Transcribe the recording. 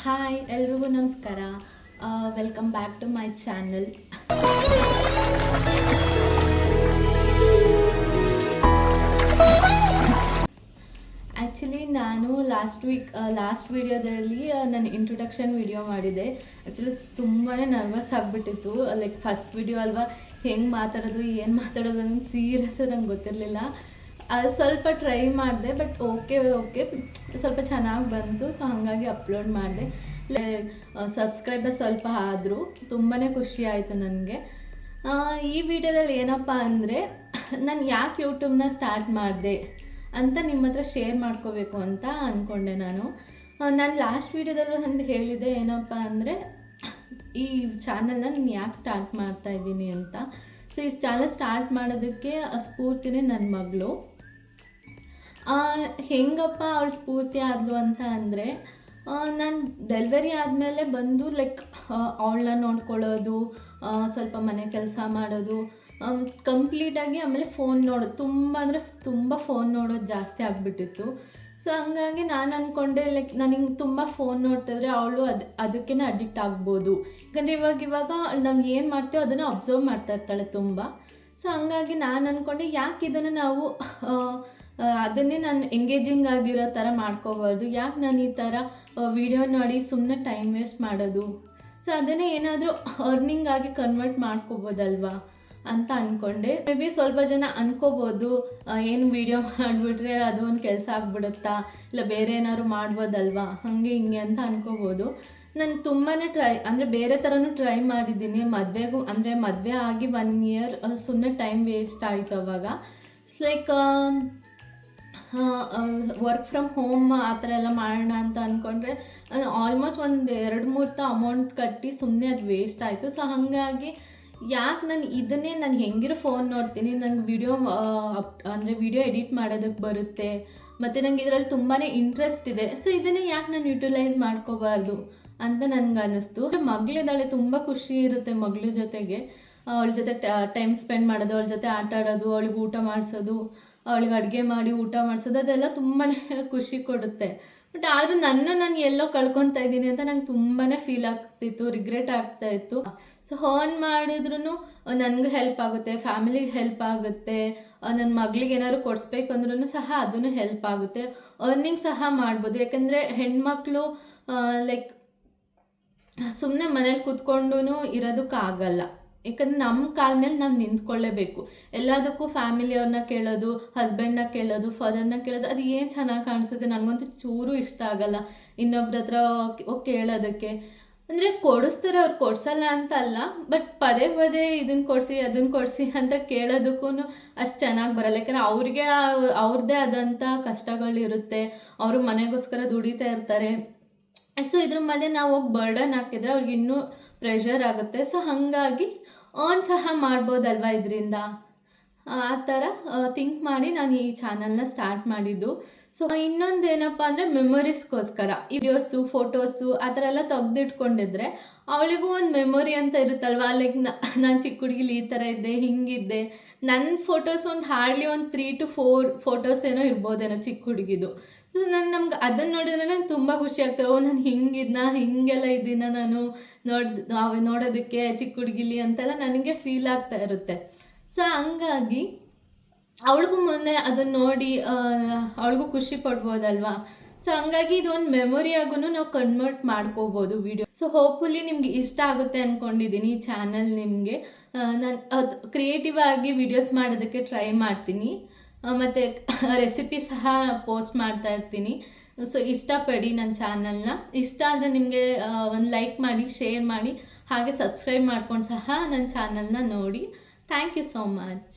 Hi ಎಲ್ರಿಗೂ ನಮಸ್ಕಾರ. Welcome back to my channel. Actually ನಾನು ಲಾಸ್ಟ್ ವಿಡಿಯೋದಲ್ಲಿ ನನ್ನ ಇಂಟ್ರೊಡಕ್ಷನ್ ವಿಡಿಯೋ ಮಾಡಿದೆ. ಆ್ಯಕ್ಚುಲಿ ತುಂಬಾ ನರ್ವಸ್ ಆಗಿಬಿಟ್ಟಿತ್ತು. ಲೈಕ್ ಫಸ್ಟ್ ವಿಡಿಯೋ ಅಲ್ವಾ, ಹೆಂಗೆ ಮಾತಾಡೋದು ಏನು ಮಾತಾಡೋದು ಅನ್ನೋದು ಸೀರಿಯಸ್ ನಂಗೆ ಗೊತ್ತಿರಲಿಲ್ಲ. ಅದು ಸ್ವಲ್ಪ ಟ್ರೈ ಮಾಡಿದೆ, ಬಟ್ ಓಕೆ ಸ್ವಲ್ಪ ಚೆನ್ನಾಗಿ ಬಂತು. ಸೊ ಹಾಗಾಗಿ ಅಪ್ಲೋಡ್ ಮಾಡಿದೆ. ಸಬ್ಸ್ಕ್ರೈಬರ್ಸ್ ಸ್ವಲ್ಪ ಆದರೂ ತುಂಬಾ ಖುಷಿ ಆಯಿತು ನನಗೆ. ಈ ವಿಡಿಯೋದಲ್ಲಿ ಏನಪ್ಪ ಅಂದರೆ, ನಾನು ಯಾಕೆ ಯೂಟ್ಯೂಬ್ನ ಸ್ಟಾರ್ಟ್ ಮಾಡಿದೆ ಅಂತ ನಿಮ್ಮ ಹತ್ರ ಶೇರ್ ಮಾಡ್ಕೋಬೇಕು ಅಂತ ಅಂದ್ಕೊಂಡೆ. ನಾನು ಲಾಸ್ಟ್ ವೀಡಿಯೋದಲ್ಲೂ ಒಂದು ಹೇಳಿದೆ, ಏನಪ್ಪ ಅಂದರೆ ಈ ಚಾನಲ್ನ ನಾನು ಯಾಕೆ ಸ್ಟಾರ್ಟ್ ಮಾಡ್ತಾಯಿದ್ದೀನಿ ಅಂತ. ಸೊ ಈ ಚಾನಲ್ ಸ್ಟಾರ್ಟ್ ಮಾಡೋದಕ್ಕೆ ಸ್ಫೂರ್ತಿನೇ ನನ್ನ ಮಗಳು. ಹೆಂಗಪ್ಪ ಅವಳು ಸ್ಫೂರ್ತಿ ಆದಳು ಅಂತ ಅಂದರೆ, ನಾನು ಡೆಲಿವರಿ ಆದಮೇಲೆ ಬಂದು ಲೈಕ್ ಅವಳನ್ನ ನೋಡ್ಕೊಳ್ಳೋದು, ಸ್ವಲ್ಪ ಮನೆ ಕೆಲಸ ಮಾಡೋದು ಕಂಪ್ಲೀಟಾಗಿ, ಆಮೇಲೆ ಫೋನ್ ನೋಡೋದು ತುಂಬ ಫೋನ್ ನೋಡೋದು ಜಾಸ್ತಿ ಆಗಿಬಿಟ್ಟಿತ್ತು. ಸೊ ಹಂಗಾಗಿ ನಾನು ಅಂದ್ಕೊಂಡೆ ಲೈಕ್ ನನಗೆ ತುಂಬ ಫೋನ್ ನೋಡ್ತಿದ್ರೆ ಅವಳು ಅದಕ್ಕೇ ಅಡಿಕ್ಟ್ ಆಗ್ಬೋದು. ಯಾಕಂದರೆ ಇವಾಗ ನಾವು ಏನು ಮಾಡ್ತೀವೋ ಅದನ್ನು ಅಬ್ಸರ್ವ್ ಮಾಡ್ತಾ ಇರ್ತಾಳೆ ತುಂಬ. ಸೊ ಹಂಗಾಗಿ ನಾನು ಅಂದ್ಕೊಂಡೆ ಯಾಕೆ ಇದನ್ನು ನಾವು ಅದನ್ನೇ ನಾನು ಎಂಗೇಜಿಂಗ್ ಆಗಿರೋ ಥರ ಮಾಡ್ಕೋಬಾರ್ದು, ಯಾಕೆ ನಾನು ಈ ಥರ ವಿಡಿಯೋ ನೋಡಿ ಸುಮ್ಮನೆ ಟೈಮ್ ವೇಸ್ಟ್ ಮಾಡೋದು. ಸೊ ಅದನ್ನೇ ಏನಾದರೂ ಅರ್ನಿಂಗ್ ಆಗಿ ಕನ್ವರ್ಟ್ ಮಾಡ್ಕೋಬೋದಲ್ವಾ ಅಂತ ಅಂದ್ಕೊಂಡೆ. ಮೇ ಬಿ ಸ್ವಲ್ಪ ಜನ ಅನ್ಕೋಬೋದು, ಏನು ವೀಡಿಯೋ ಮಾಡಿಬಿಟ್ರೆ ಅದು ಒಂದು ಕೆಲಸ ಆಗ್ಬಿಡುತ್ತಾ, ಇಲ್ಲ ಬೇರೆ ಏನಾದ್ರು ಮಾಡ್ಬೋದಲ್ವಾ, ಹಾಗೆ ಹಿಂಗೆ ಅಂತ ಅನ್ಕೋಬೋದು. ನಾನು ತುಂಬಾ ಬೇರೆ ಥರನೂ ಟ್ರೈ ಮಾಡಿದ್ದೀನಿ. ಮದುವೆ ಆಗಿ 1 year ಸುಮ್ಮನೆ ಟೈಮ್ ವೇಸ್ಟ್ ಆಯಿತು ಅವಾಗ. ಲೈಕ್ ವರ್ಕ್ ಫ್ರಮ್ ಹೋಮ್ ಆ ಥರ ಎಲ್ಲ ಮಾಡೋಣ ಅಂತ ಅಂದ್ಕೊಂಡ್ರೆ ಆಲ್ಮೋಸ್ಟ್ 2-3 ಅಮೌಂಟ್ ಕಟ್ಟಿ ಸುಮ್ಮನೆ ಅದು ವೇಸ್ಟ್ ಆಯಿತು. ಸೊ ಹಾಗಾಗಿ ಯಾಕೆ ನಾನು ಹೆಂಗಿರೋ ಫೋನ್ ನೋಡ್ತೀನಿ, ನಂಗೆ ವಿಡಿಯೋ ಎಡಿಟ್ ಮಾಡೋದಕ್ಕೆ ಬರುತ್ತೆ, ಮತ್ತು ನಂಗೆ ಇದರಲ್ಲಿ ತುಂಬಾ ಇಂಟ್ರೆಸ್ಟ್ ಇದೆ. ಸೊ ಇದನ್ನೇ ಯಾಕೆ ನಾನು ಯುಟಿಲೈಸ್ ಮಾಡ್ಕೋಬಾರ್ದು ಅಂತ ನನಗೆ ಅನ್ನಿಸ್ತು. ಮಗಳಿದ್ದಾಳೆ, ತುಂಬ ಖುಷಿ ಇರುತ್ತೆ ಮಗಳ ಜೊತೆಗೆ. ಅವಳ ಜೊತೆ ಟೈಮ್ ಸ್ಪೆಂಡ್ ಮಾಡೋದು, ಅವಳ ಜೊತೆ ಆಟ ಆಡೋದು, ಅವಳಿಗೆ ಊಟ ಮಾಡಿಸೋದು, ಅವಳಿಗೆ ಅಡುಗೆ ಮಾಡಿ ಊಟ ಮಾಡಿಸೋದು, ಅದೆಲ್ಲ ತುಂಬಾ ಖುಷಿ ಕೊಡುತ್ತೆ. ಬಟ್ ಆದರೂ ನಾನು ಎಲ್ಲೋ ಕಳ್ಕೊತಾ ಇದ್ದೀನಿ ಅಂತ ನಂಗೆ ತುಂಬಾ ಫೀಲ್ ಆಗ್ತಿತ್ತು, ರಿಗ್ರೆಟ್ ಆಗ್ತಾಯಿತ್ತು. ಸೊ ಅರ್ನ್ ಮಾಡಿದ್ರೂ ನನಗೂ ಹೆಲ್ಪ್ ಆಗುತ್ತೆ, ಫ್ಯಾಮಿಲಿಗೆ ಹೆಲ್ಪ್ ಆಗುತ್ತೆ, ನನ್ನ ಮಗಳಿಗೆ ಏನಾದ್ರು ಕೊಡಿಸ್ಬೇಕು ಅಂದ್ರೂ ಸಹ ಅದನ್ನು ಹೆಲ್ಪ್ ಆಗುತ್ತೆ, ಅರ್ನಿಂಗ್ ಸಹ ಮಾಡ್ಬೋದು. ಯಾಕಂದರೆ ಹೆಣ್ಮಕ್ಳು ಲೈಕ್ ಸುಮ್ಮನೆ ಮನೇಲಿ ಕೂತ್ಕೊಂಡು ಇರೋದಕ್ಕಾಗಲ್ಲ. ಯಾಕಂದರೆ ನಮ್ಮ ಕಾಲ ಮೇಲೆ ನಾವು ನಿಂತ್ಕೊಳ್ಳೇಬೇಕು. ಎಲ್ಲದಕ್ಕೂ ಫ್ಯಾಮಿಲಿಯವ್ರನ್ನ ಕೇಳೋದು, ಹಸ್ಬೆಂಡ್ನ ಕೇಳೋದು, ಫಾದರ್ನ ಕೇಳೋದು, ಅದು ಏನು ಚೆನ್ನಾಗಿ ಕಾಣಿಸುತ್ತೆ. ನನಗಂತೂ ಚೂರು ಇಷ್ಟ ಆಗಲ್ಲ ಇನ್ನೊಬ್ರ ಹತ್ರ ಕೇಳೋದಕ್ಕೆ. ಅಂದರೆ ಕೊಡಿಸ್ತಾರೆ, ಅವ್ರು ಕೊಡಿಸಲ್ಲ ಅಂತ ಅಲ್ಲ, ಬಟ್ ಪದೇ ಇದನ್ನು ಕೊಡಿಸಿ ಅದನ್ನು ಕೊಡಿಸಿ ಅಂತ ಕೇಳೋದಕ್ಕೂ ಅಷ್ಟು ಚೆನ್ನಾಗಿ ಬರಲ್ಲ. ಯಾಕಂದರೆ ಅವ್ರದ್ದೇ ಆದಂಥ ಕಷ್ಟಗಳಿರುತ್ತೆ, ಅವರು ಮನೆಗೋಸ್ಕರ ದುಡಿತಾ ಇರ್ತಾರೆ. ಸೊ ಇದ್ರ ಮಧ್ಯೆ ನಾವು ಹೋಗಿ ಬರ್ಡನ್ ಹಾಕಿದರೆ ಅವ್ರಿಗೆ ಇನ್ನೂ ಪ್ರೆಷರ್ ಆಗುತ್ತೆ. ಸೊ ಹಾಗಾಗಿ ಅರ್ನ್ ಸಹ ಮಾಡ್ಬೋದಲ್ವ ಇದರಿಂದ, ಆ ಥರ ಥಿಂಕ್ ಮಾಡಿ ನಾನು ಈ ಚಾನಲ್ನ ಸ್ಟಾರ್ಟ್ ಮಾಡಿದ್ದು. ಸೊ ಇನ್ನೊಂದು ಏನಪ್ಪ ಅಂದರೆ, ಮೆಮೊರೀಸ್ಗೋಸ್ಕರ ಈ ವಿಡಿಯೋಸು, ಫೋಟೋಸು ಆ ಥರ ಎಲ್ಲ ತೆಗ್ದಿಟ್ಕೊಂಡಿದ್ರೆ ಅವಳಿಗೂ ಒಂದು ಮೆಮೊರಿ ಅಂತ ಇರುತ್ತಲ್ವ. ಲೈಕ್ ನಾನು ಚಿಕ್ಕ ಹುಡುಗಿಲಿ ಈ ಥರ ಇದ್ದೆ, ಹಿಂಗಿದ್ದೆ. ನನ್ನ ಫೋಟೋಸ್ ಹಾರ್ಡ್ಲಿ 3 to 4 ಫೋಟೋಸ್ ಏನೋ ಇರ್ಬೋದೇನೋ ಚಿಕ್ಕ ಹುಡುಗಿದು. ಸೊ ನಮ್ಗೆ ಅದನ್ನು ನೋಡಿದ್ರೆ ನಂಗೆ ತುಂಬ ಖುಷಿ ಆಗ್ತದೆ. ನಾನು ಹಿಂಗೆಲ್ಲ ಇದ್ದೀನ ನಾನು ನೋಡೋದಕ್ಕೆ ಚಿಕ್ಕ ಹುಡುಗಿಲಿ ಅಂತೆಲ್ಲ ನನಗೆ ಫೀಲ್ ಆಗ್ತಾ ಇರುತ್ತೆ. ಸೊ ಹಂಗಾಗಿ ಅವಳಿಗೂ ಮೊನ್ನೆ ಅದನ್ನು ನೋಡಿ ಅವಳಿಗೂ ಖುಷಿ ಪಡ್ಬೋದಲ್ವಾ. ಸೊ ಹಂಗಾಗಿ ಇದೊಂದು ಮೆಮೊರಿಯಾಗೂ ನಾವು ಕನ್ವರ್ಟ್ ಮಾಡ್ಕೋಬೋದು ವಿಡಿಯೋ. ಸೊ ಹೋಪ್ಫುಲಿ ನಿಮ್ಗೆ ಇಷ್ಟ ಆಗುತ್ತೆ ಅಂದ್ಕೊಂಡಿದ್ದೀನಿ ಈ ಚಾನಲ್ ನಿಮಗೆ. ನಾನು ಕ್ರಿಯೇಟಿವ್ ಆಗಿ ವಿಡಿಯೋಸ್ ಮಾಡೋದಕ್ಕೆ ಟ್ರೈ ಮಾಡ್ತೀನಿ, ಮತ್ತು ರೆಸಿಪಿ ಸಹ ಪೋಸ್ಟ್ ಮಾಡ್ತಾ ಇರ್ತೀನಿ. ಸೊ ಇಷ್ಟಪಡಿ ನನ್ನ ಚಾನಲ್ನ. ಇಷ್ಟ ಆದರೆ ನಿಮಗೆ ಒಂದು ಲೈಕ್ ಮಾಡಿ, ಶೇರ್ ಮಾಡಿ, ಹಾಗೆ ಸಬ್ಸ್ಕ್ರೈಬ್ ಮಾಡ್ಕೊಂಡು ಸಹ ನನ್ನ ಚಾನಲ್ನ ನೋಡಿ. Thank you so much.